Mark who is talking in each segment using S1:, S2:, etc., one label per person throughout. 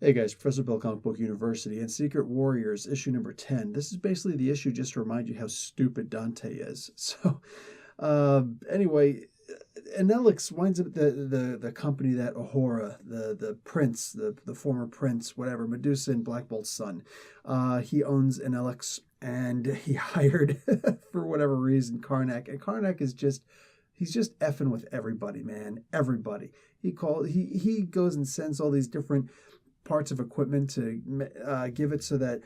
S1: Hey guys, Professor Bill Comic Book University and Secret Warriors issue number 10. This is basically the issue just to remind you how stupid Dante is. Anyway, Anelix winds up at the company that Ahura, the prince, the former prince, whatever, Medusa and Black Bolt's son. He owns Anelix and he hired, for whatever reason, Karnak. And Karnak is he's just effing with everybody, man. Everybody. He goes and sends all these different parts of equipment to give it so that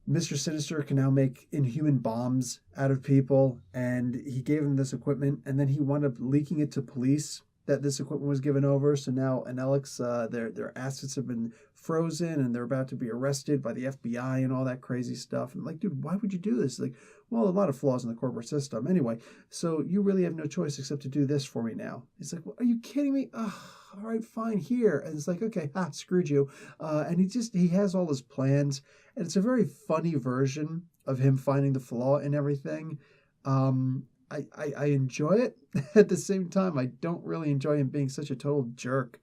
S1: Mr. Sinister can now make inhuman bombs out of people. And he gave him this equipment, and then he wound up leaking it to police that this equipment was given over. So now Anelix, their assets have been frozen, and they're about to be arrested by the FBI and all that crazy stuff. And like, dude, why would you do this? Like, well, a lot of flaws in the corporate system. Anyway, so you really have no choice except to do this for me now. He's like, well, are you kidding me? Ugh, all right, fine, here. And it's like, okay, screwed you. And he has all his plans, and it's a very funny version of him finding the flaw in everything. I enjoy it. At the same time, I don't really enjoy him being such a total jerk.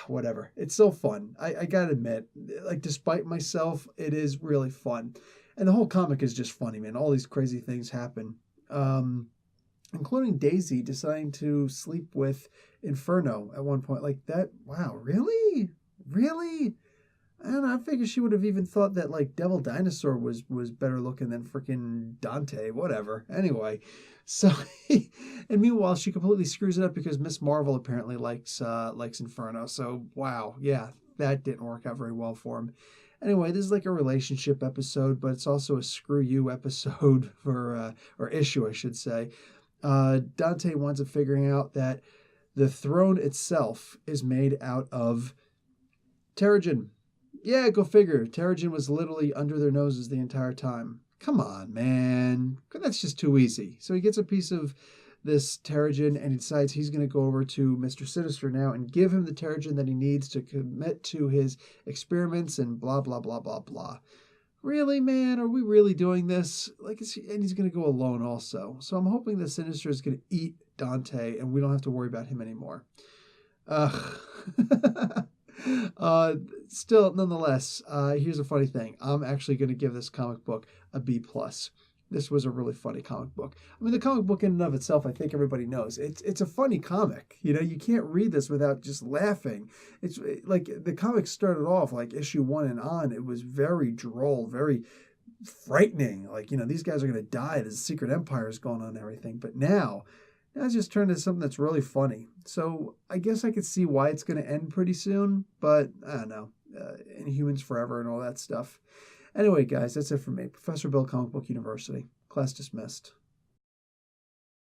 S1: Whatever. It's so fun. I gotta admit, like, despite myself, it is really fun. And the whole comic is just funny, man. All these crazy things happen. Including Daisy deciding to sleep with Inferno at one point. Like that, wow, really? Really? I don't know, I figured she would have even thought that like Devil Dinosaur was better looking than freaking Dante, whatever. Anyway, so and meanwhile she completely screws it up because Miss Marvel apparently likes Inferno. So wow, yeah, that didn't work out very well for him. Anyway, this is like a relationship episode, but it's also a screw you episode for or issue, I should say. Dante winds up figuring out that the throne itself is made out of Terrigen. Yeah, go figure. Terrigen was literally under their noses the entire time. Come on, man. That's just too easy. So he gets a piece of this Terrigen and he decides he's going to go over to Mr. Sinister now and give him the Terrigen that he needs to commit to his experiments and blah, blah, blah, blah, blah. Really, man? Are we really doing this? And he's going to go alone also. So I'm hoping that Sinister is going to eat Dante and we don't have to worry about him anymore. Ugh. Still, nonetheless, here's a funny thing. I'm actually going to give this comic book a B+. This was a really funny comic book. I mean, the comic book in and of itself, I think everybody knows. It's a funny comic. You know, you can't read this without just laughing. It's like the comic started off like issue 1 and on. It was very droll, very frightening. Like, you know, these guys are going to die. There's a secret empire is going on and everything. But now it's just turned into something that's really funny. So I guess I could see why it's going to end pretty soon, but I don't know. Inhumans Forever and all that stuff. Anyway, guys, that's it for me. Professor Bill, Comic Book University. Class dismissed.